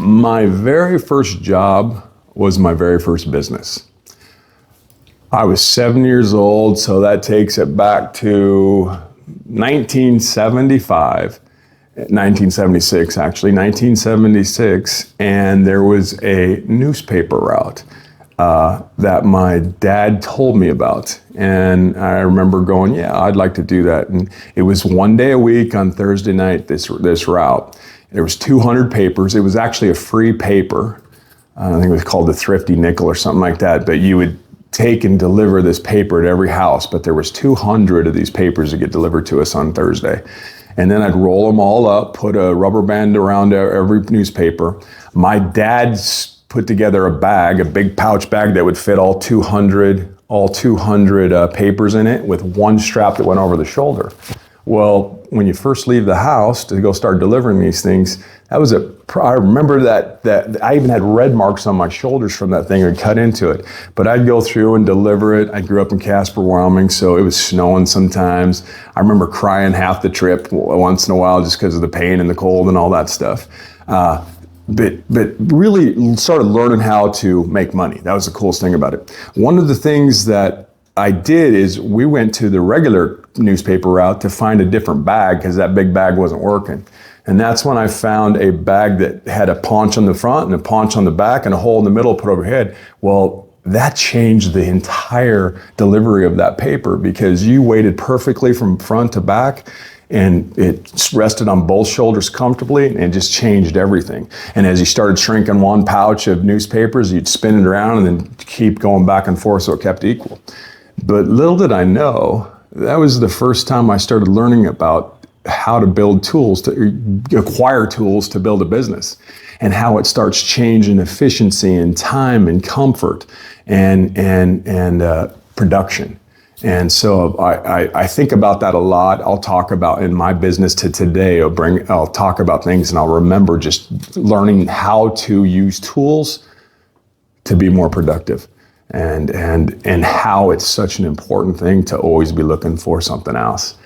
My very first job was my very first business. I was 7 years old, so that takes it back to 1975, 1976 actually, 1976, and there was a newspaper route that my dad told me about. And I remember going, yeah, I'd like to do that. And it was one day a week on Thursday night, this route. There was 200 papers. It was actually a free paper. I think it was called the Thrifty Nickel or something like that. But you would take and deliver this paper at every house. But there was 200 of these papers that get delivered to us on Thursday. And then I'd roll them all up, put a rubber band around every newspaper. My dad's put together a bag, a big pouch bag that would fit all 200 papers in it with one strap that went over the shoulder. Well, when you first leave the house to go start delivering these things, I remember that I even had red marks on my shoulders from that thing and cut into it. But I'd go through and deliver it. I grew up in Casper, Wyoming, so it was snowing sometimes. I remember crying half the trip once in a while just because of the pain and the cold and all that stuff. But really started learning how to make money. That was the coolest thing about it. One of the things that I did is we went to the regular newspaper route to find a different bag because that big bag wasn't working. And that's when I found a bag that had a paunch on the front and a paunch on the back and a hole in the middle put overhead. Well, that changed the entire delivery of that paper because you weighted perfectly from front to back and it rested on both shoulders comfortably and it just changed everything. And as you started shrinking one pouch of newspapers, you'd spin it around and then keep going back and forth so it kept equal. But little did I know, that was the first time I started learning about how to build tools, to acquire tools to build a business, and how it starts changing efficiency and time and comfort and production. And so I think about that a lot. I'll talk about in my business to today, I'll talk about things and I'll remember just learning how to use tools to be more productive. And how it's such an important thing to always be looking for something else.